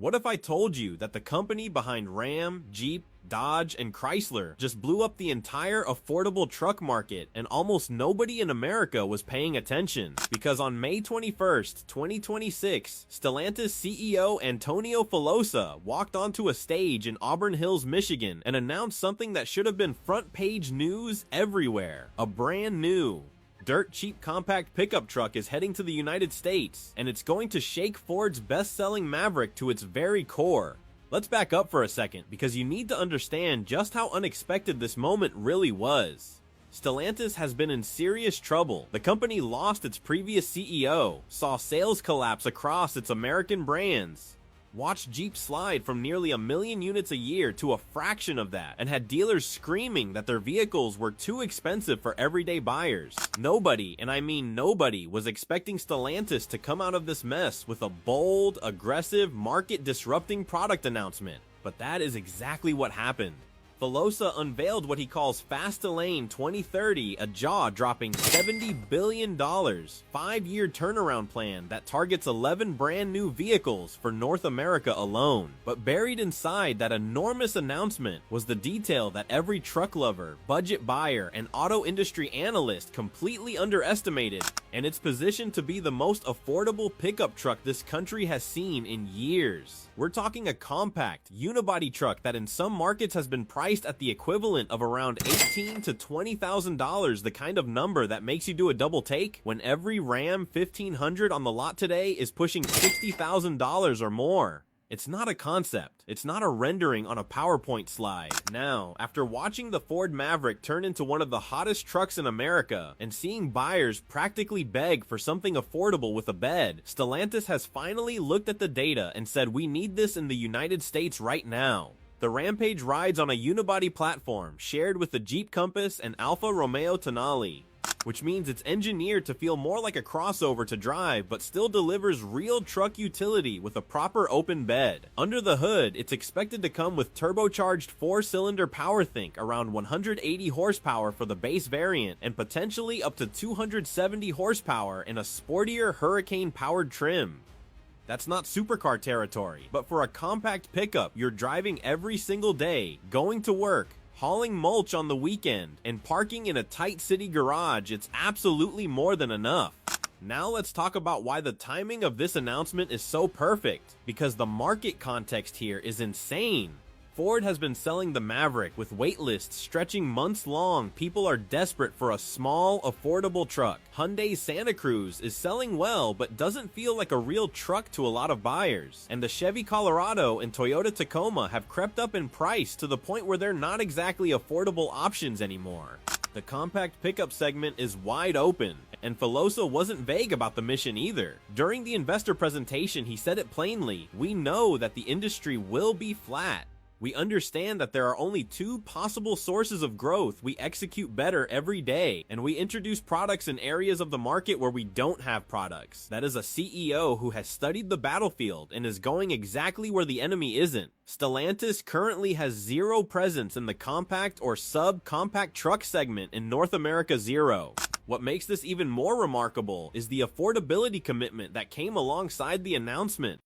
What if I told you that the company behind Ram, Jeep, Dodge, and Chrysler just blew up the entire affordable truck market and almost nobody in America was paying attention? Because on May 21st, 2026, Stellantis CEO Antonio Filosa walked onto a stage in Auburn Hills, Michigan and announced something that should have been front page news everywhere. A brand new dirt cheap compact pickup truck is heading to the United States, and it's going to shake Ford's best-selling Maverick to its very core. Let's back up for a second, because you need to understand just how unexpected this moment really was. Stellantis has been in serious trouble. The company lost its previous CEO, saw sales collapse across its American brands, watched Jeep slide from nearly 1 million units a year to a fraction of that, and had dealers screaming that their vehicles were too expensive for everyday buyers. Nobody, and I mean nobody, was expecting Stellantis to come out of this mess with a bold, aggressive, market-disrupting product announcement. But that is exactly what happened. Filosa unveiled what he calls Fastlane 2030, a jaw-dropping $70 billion, 5-year turnaround plan that targets 11 brand new vehicles for North America alone. But buried inside that enormous announcement was the detail that every truck lover, budget buyer, and auto industry analyst completely underestimated, and it's positioned to be the most affordable pickup truck this country has seen in years. We're talking a compact, unibody truck that in some markets has been priced at the equivalent of around $18,000 to $20,000, the kind of number that makes you do a double take when every Ram 1500 on the lot today is pushing $60,000 or more. It's not a concept. It's not a rendering on a PowerPoint slide. Now, after watching the Ford Maverick turn into one of the hottest trucks in America and seeing buyers practically beg for something affordable with a bed, Stellantis has finally looked at the data and said, we need this in the United States right now. The Rampage rides on a unibody platform shared with the Jeep Compass and Alfa Romeo Tonale, which means it's engineered to feel more like a crossover to drive, but still delivers real truck utility with a proper open bed. Under the hood, it's expected to come with turbocharged 4-cylinder PowerThink around 180 horsepower for the base variant, and potentially up to 270 horsepower in a sportier Hurricane-powered trim. That's not supercar territory, but for a compact pickup you're driving every single day, going to work, hauling mulch on the weekend, and parking in a tight city garage, it's absolutely more than enough. Now let's talk about why the timing of this announcement is so perfect, because the market context here is insane. Ford has been selling the Maverick with wait lists stretching months long. People are desperate for a small, affordable truck. Hyundai's Santa Cruz is selling well, but doesn't feel like a real truck to a lot of buyers. And the Chevy Colorado and Toyota Tacoma have crept up in price to the point where they're not exactly affordable options anymore. The compact pickup segment is wide open, and Filosa wasn't vague about the mission either. During the investor presentation, he said it plainly: we know that the industry will be flat. We understand that there are only 2 possible sources of growth. We execute better every day, and we introduce products in areas of the market where we don't have products. That is a CEO who has studied the battlefield and is going exactly where the enemy isn't. Stellantis currently has 0 presence in the compact or sub-compact truck segment in North America. 0. What makes this even more remarkable is the affordability commitment that came alongside the announcement.